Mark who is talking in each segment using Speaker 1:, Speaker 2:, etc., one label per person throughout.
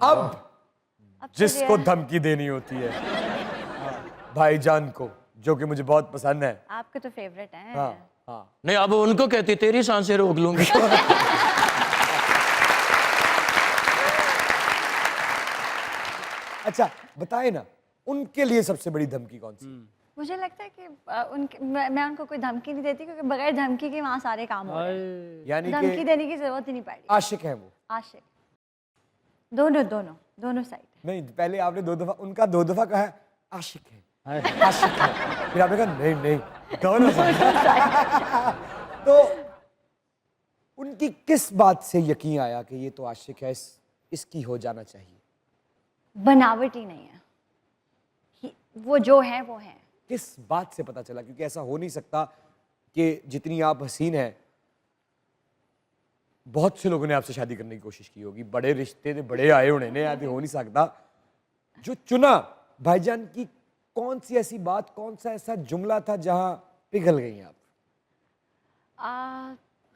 Speaker 1: अब जिसको धमकी देनी होती है भाईजान को, जो कि मुझे बहुत पसंद है।
Speaker 2: आपके तो फेवरेट हैं।
Speaker 1: हाँ हाँ।
Speaker 3: नहीं, अब उनको कहती तेरी सांसें रोक लूंगी।
Speaker 1: अच्छा बताए ना, उनके लिए सबसे बड़ी धमकी कौन सी?
Speaker 2: मुझे लगता है कि मैं उनको कोई धमकी नहीं देती, क्योंकि बगैर धमकी के वहाँ सारे काम हो रहे हैं।
Speaker 1: यानी
Speaker 2: धमकी
Speaker 1: कि
Speaker 2: देने की जरूरत ही नहीं पड़ी।
Speaker 1: आशिक है वो?
Speaker 2: आशिक दोनों दोनों दोनों साइड।
Speaker 1: नहीं, पहले आपने 2 दफा उनका 2 दफा कहा है आशिक है, आशिक है, फिर आपने कहा नहीं नहीं दोनों साइड। तो उनकी किस बात से यकीन आया कि ये तो आशिक है, इसकी हो जाना चाहिए?
Speaker 2: बनावटी नहीं है, वो जो है वो है।
Speaker 1: किस बात से पता चला? क्योंकि ऐसा हो नहीं सकता कि जितनी आप हसीन हैं, बहुत से लोगों ने आपसे शादी करने की कोशिश की होगी, बड़े रिश्ते थे, बड़े आए होने ने, आदि हो नहीं सकता। जो चुना भाईजान की कौन सी ऐसी बात, कौन सा ऐसा जुमला था जहां पिघल गई आप?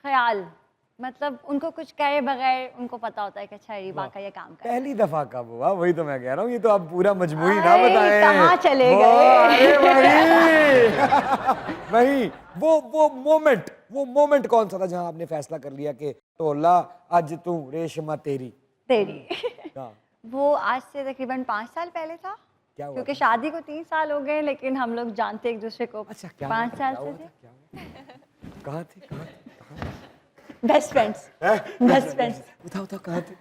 Speaker 2: ख्याल, मतलब उनको कुछ कहे बगैर उनको पता होता है कि अच्छा रीबा का ये काम कर।
Speaker 1: पहली दफा कब हुआ? वही तो मैं कह रहा हूँ, ये तो आप पूरा मजमू ही ना बताएं।
Speaker 2: कहाँ चले गए?
Speaker 1: वही वो मोमेंट कौन सा था जहां आपने फैसला कर लिया कि तोला आज तू रेशमा तेरी? हाँ।
Speaker 2: वो आज से तकरीबन 5 साल पहले था।
Speaker 1: क्या हुआ?
Speaker 2: क्योंकि शादी को 3 साल हो गए, लेकिन हम लोग जानते एक दूसरे को 5 साल से थे।
Speaker 1: कहाँ थे?
Speaker 2: Best friends. Best friends.
Speaker 1: बताओ कहाँ थे?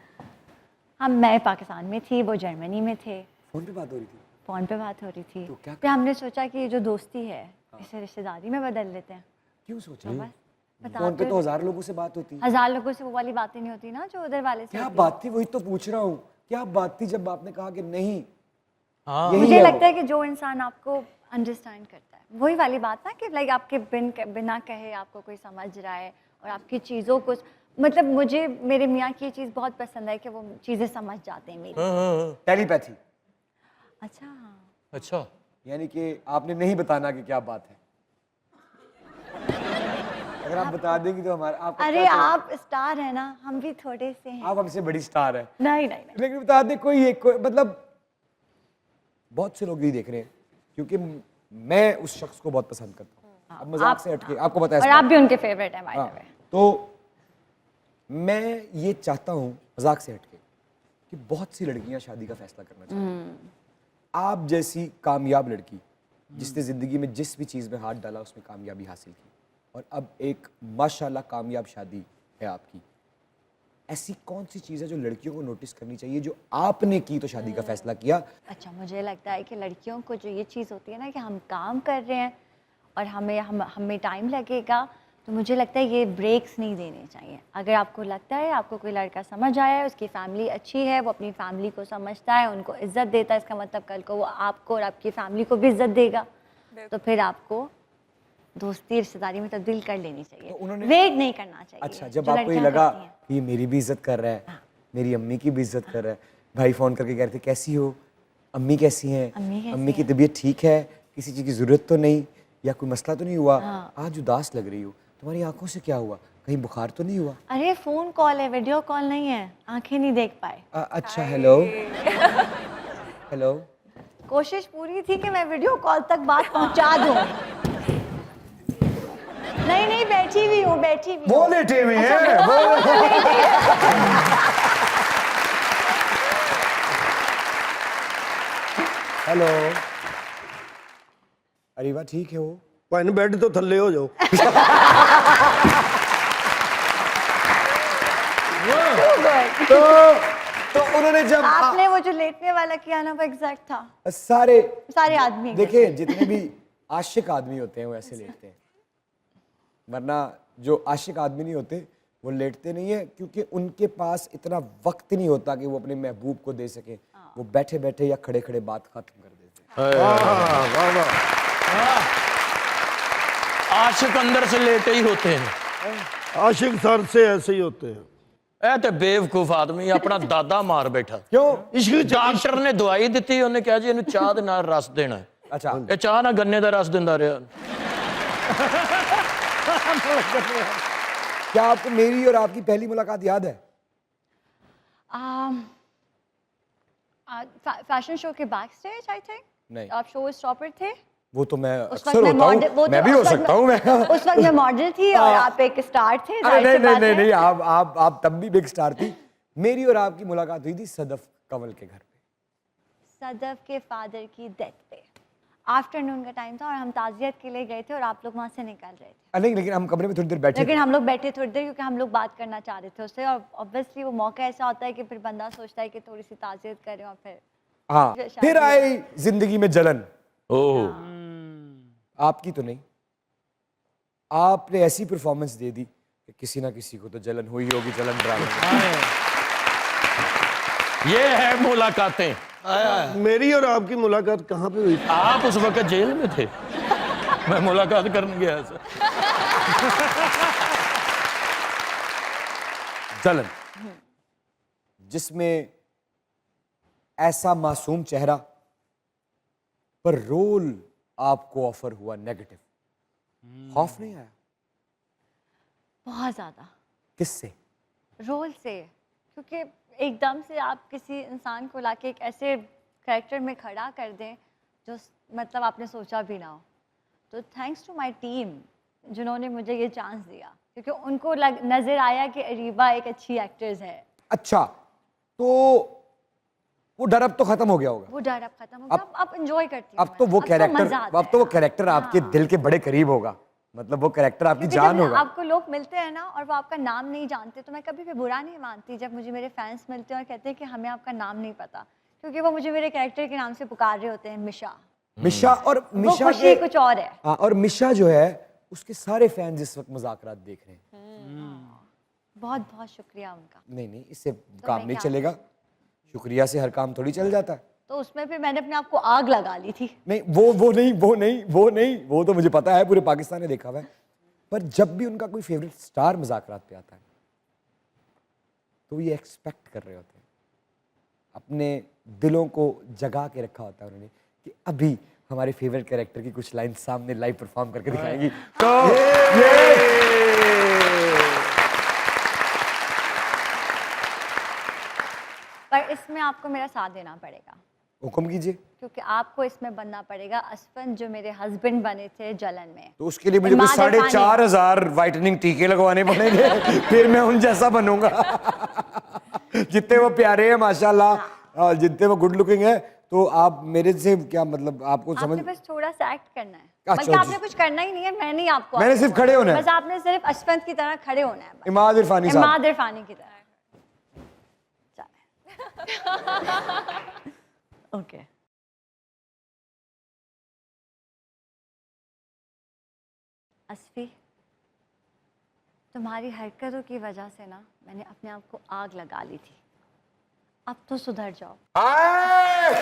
Speaker 2: मैं पाकिस्तान में थी, वो जर्मनी में थे।
Speaker 1: फोन पे बात हो रही थी?
Speaker 2: फोन पे बात हो रही थी।
Speaker 1: तो क्या
Speaker 2: फिर हमने सोचा कि ये जो दोस्ती है इसे रिश्तेदारी में बदल लेते हैं।
Speaker 1: क्यों सोचा?
Speaker 2: तो बस
Speaker 1: फोन पे तो 1000 लोगों से बात होती है।
Speaker 2: 1000 लोगों से वो वाली बातें नहीं होती ना जो उधर वाले से।
Speaker 1: क्या बात थी? वही तो पूछ रहा हूँ, क्या बात थी जब आपने कहा कि नहीं?
Speaker 3: हाँ,
Speaker 2: मुझे लगता है कि जो इंसान आपको अंडरस्टैंड करता है, वही वाली बात ना कि लाइक आपके बिना कहे आपको कोई समझ रहा है और आपकी चीज़ों को, मतलब मुझे मेरे मियाँ की ये चीज़ बहुत पसंद है कि वो चीज़ें समझ जाते हैं मेरी।
Speaker 1: टेलीपैथी।
Speaker 2: अच्छा
Speaker 3: अच्छा,
Speaker 1: यानी कि आपने नहीं बताना कि क्या बात है। अगर आप बता देंगी तो हमारा आप।
Speaker 2: अरे आप स्टार है ना, हम भी थोड़े से हैं।
Speaker 1: आप हमसे बड़ी स्टार है।
Speaker 2: नहीं नहीं, नहीं।
Speaker 1: लेकिन बता दें कोई मतलब बहुत से लोग यही देख रहे हैं, क्योंकि मैं उस शख्स को बहुत पसंद करता हूँ। अब मजाक से हटके आपको पता है,
Speaker 2: और आप भी उनके फेवरेट हैं बाय द वे।
Speaker 1: तो मैं ये चाहता हूँ मजाक से हटके कि बहुत सी लड़कियां शादी का फैसला करना चाहती हैं। आप जैसी कामयाब लड़की जिसने जिंदगी में जिस भी चीज़ में हाथ डाला उसमें कामयाबी हासिल की, और अब एक माशाल्लाह कामयाब शादी है आपकी, ऐसी कौन सी चीज़ है जो लड़कियों को नोटिस करनी चाहिए जो आपने की तो शादी का फैसला किया?
Speaker 2: अच्छा, मुझे लगता है कि लड़कियों को जो ये चीज़ होती है ना कि हम काम कर रहे हैं और हमें टाइम लगेगा, तो मुझे लगता है ये ब्रेक्स नहीं देने चाहिए। अगर आपको लगता है आपको कोई लड़का समझ आया है, उसकी फैमिली अच्छी है, वो अपनी फैमिली को समझता है, उनको इज्जत देता है, इसका मतलब कल को वो आपको और आपकी फैमिली को भी इज्जत देगा, तो फिर आपको दोस्ती रिश्तेदारी में तब्दील कर लेनी चाहिए।
Speaker 1: तो उन्होंने
Speaker 2: वेट नहीं करना चाहिए।
Speaker 1: अच्छा, जब आपको ये लगा कि ये मेरी भी इज्जत कर रहा है, मेरी अम्मी की भी इज्जत कर रहा है, भाई फोन करके कह रहे थे कैसी हो, अम्मी कैसी हैं, अम्मी की तबीयत ठीक है, किसी चीज़ की ज़रूरत तो नहीं, या कोई मसला तो नहीं हुआ, आज उदास लग रही हो, तुम्हारी आंखों से क्या हुआ, कहीं बुखार तो नहीं हुआ?
Speaker 2: अरे फोन कॉल है, वीडियो कॉल नहीं है, आंखें नहीं देख पाए।
Speaker 1: अच्छा, हेलो हेलो।
Speaker 2: कोशिश पूरी थी कि मैं वीडियो कॉल तक बात पहुंचा दूं। नहीं बैठी हुई हूँ, बैठी हुई।
Speaker 1: वो लेटे हुए हैं। हेलो, अरीबा ठीक है वो?
Speaker 4: भाई बेड तो थल्ले हो जाओ।
Speaker 1: तो उन्होंने जब
Speaker 2: आपने वो जो लेटने वाला किया ना, वो एग्जैक्ट था।
Speaker 1: सारे
Speaker 2: आदमी
Speaker 1: देखिए, जितने भी आशिक आदमी होते हैं वो ऐसे लेटते हैं, वरना जो आशिक आदमी नहीं होते वो लेटते नहीं है, क्योंकि उनके पास इतना वक्त नहीं होता कि वो अपने महबूब को दे सके। वो बैठे बैठे या खड़े खड़े बात खत्म कर देते हैं।
Speaker 3: आशिक अंदर से लेटे ही होते हैं,
Speaker 4: आशिक सर से ऐसे ही होते हैं।
Speaker 3: ए ते बेवकूफ आदमी अपना दादा मार बैठा।
Speaker 1: क्यों?
Speaker 3: इश्क डॉक्टर ने दवाई दी, उन्हें कहा जी इन्हें चाह दे नाल रस देना।
Speaker 1: अच्छा,
Speaker 3: ये चाह ना गन्ने का रस दिंदा रहा।
Speaker 1: क्या आपको मेरी और आपकी पहली मुलाकात याद है?
Speaker 2: फैशन शो के बैक स्टेज आई थिंक
Speaker 1: नहीं।
Speaker 2: आप शो स्टॉपर थे
Speaker 1: वो तो मैं
Speaker 2: उस
Speaker 1: अक्सर
Speaker 2: वक्त
Speaker 1: होता
Speaker 2: मॉडल- वो
Speaker 1: हूँ, मैं
Speaker 2: तो
Speaker 1: भी हो
Speaker 2: उस वक्त
Speaker 1: सकता हूँ मैं।
Speaker 2: उस वक्त मैं मॉडल थी और आप एक स्टार थे,
Speaker 1: अरे
Speaker 2: जाहिर
Speaker 1: नहीं
Speaker 2: सी
Speaker 1: नहीं
Speaker 2: बात
Speaker 1: नहीं
Speaker 2: है।
Speaker 1: नहीं, आप तब भी बिग स्टार थी। मेरी और आपकी मुलाकात हुई थी सदफ कंवल के घर पे।
Speaker 2: सदफ के फादर की डेथ पे आफ्टरनून का टाइम था और हम ताज़ियत के लिए गए थे और आप लोग वहाँ से निकल रहे थे,
Speaker 1: नहीं, लेकिन हम कमरे में थोड़ी देर बैठे
Speaker 2: लेकिन
Speaker 1: थे।
Speaker 2: हम लोग बैठे थोड़ी देर क्योंकि हम लोग बात करना चाह रहे थे उससे, और ऑब्वियसली वो मौका ऐसा होता है कि फिर बंदा सोचता है कि थोड़ी सी ताज़ियत करें और फिर
Speaker 1: हाँ, फिर आई जिंदगी में जलन।
Speaker 3: ओह
Speaker 1: आपकी तो नहीं, आपने ऐसी परफॉर्मेंस दे दी कि किसी ना किसी को तो जलन हुई होगी, जलन ड्रामा।
Speaker 3: ये है मुलाकातें।
Speaker 4: मेरी और आपकी मुलाकात कहाँ पे हुई थी?
Speaker 3: आप उस वक्त जेल में थे, मैं मुलाकात करने गया था।
Speaker 1: जलन, जिसमें ऐसा मासूम चेहरा पर रोल आपको ऑफर हुआ नेगेटिव, खौफ नहीं आया?
Speaker 2: बहुत ज़्यादा
Speaker 1: किससे?
Speaker 2: रोल से, क्योंकि एकदम से आप किसी इंसान को लाके एक ऐसे कैरेक्टर में खड़ा कर दें जो मतलब आपने सोचा भी ना हो। तो थैंक्स टू माय टीम जिन्होंने मुझे ये चांस दिया, क्योंकि उनको नज़र आया कि अरीबा एक अच्छी एक्ट्रेस है।
Speaker 1: अच्छा, तो वो डर अब तो खत्म हो गया होगा।
Speaker 2: वो डर अब खत्म हो गया, अब एंजॉय करती हूँ
Speaker 1: अब तो
Speaker 2: मैं।
Speaker 1: वो
Speaker 2: मज़ा
Speaker 1: कैरेक्टर,
Speaker 2: आता
Speaker 1: अब तो वो
Speaker 2: है।
Speaker 1: कैरेक्टर आपके
Speaker 2: हाँ।
Speaker 1: दिल के बड़े करीब होगा, मतलब वो कैरेक्टर आपकी
Speaker 2: क्योंकि
Speaker 1: जान
Speaker 2: जब
Speaker 1: होगा।
Speaker 2: आपको लोग मिलते हैं ना और वो आपका नाम नहीं जानते, तो मैं कभी भी बुरा नहीं मानती जब मुझे मेरे फैंस मिलते हैं और कहते हैं कि हमें आपका नाम नहीं पता, क्योंकि वो मुझे मेरे कैरेक्टर के नाम से पुकार रहे होते हैं, मिशा।
Speaker 1: मिशा, और
Speaker 2: वो
Speaker 1: मिशा
Speaker 2: खुशी कुछ और है।
Speaker 1: हाँ, और मिशा जो है उसके सारे फैंस इस वक्त मुज़ाकरात देख रहे हैं।
Speaker 2: बहुत बहुत शुक्रिया उनका।
Speaker 1: नहीं नहीं, इससे
Speaker 2: तो
Speaker 1: काम
Speaker 2: मैं
Speaker 1: नहीं
Speaker 2: क्या
Speaker 1: चलेगा, शुक्रिया से हर काम थोड़ी चल जाता है।
Speaker 2: तो उसमें फिर मैंने अपने आप को आग लगा ली थी।
Speaker 1: नहीं, वो तो मुझे पता है, पूरे पाकिस्तान ने देखा हुआ है। पर जब भी उनका कोई फेवरेट स्टार मुज़ाकरात पे आता है तो ये एक्सपेक्ट कर रहे होते हैं, अपने दिलों को जगा के रखा होता है उन्होंने कि अभी हमारे फेवरेट कैरेक्टर की कुछ लाइन सामने लाइव परफॉर्म करके दिखाएंगी। तो
Speaker 2: पर इसमें आपको मेरा साथ देना पड़ेगा,
Speaker 1: हुक्म कीजिए।
Speaker 2: क्योंकि आपको इसमें बनना पड़ेगा असफन जो मेरे हस्बैंड बने थे जलन में।
Speaker 1: तो उसके लिए मुझे कुछ
Speaker 2: इमाद इरफानी।
Speaker 1: 4,500 वाइटनिंग टीके लगवाने पड़ेंगे, फिर मैं उन जैसा बनूंगा। जितने वो प्यारे हैं माशाल्लाह, और जितने वो गुड लुकिंग है, तो आप मेरे से क्या मतलब, आपको समझ,
Speaker 2: आपने बस थोड़ा सा एक्ट करना है,
Speaker 1: अच्छा,
Speaker 2: बल्कि आपने कुछ करना ही नहीं है, मैंने ही आपको
Speaker 1: मैंने सिर्फ खड़े होना है।
Speaker 2: बस आपने सिर्फ असफन की तरह खड़े होना है, बस।
Speaker 1: इमाद इरफानी साहब।
Speaker 2: इमाद इरफानी की तरह। ओके। असफी, तुम्हारी हरकतों की वजह से ना मैंने अपने आप को आग लगा ली थी, अब तो सुधर जाओ।
Speaker 1: आए!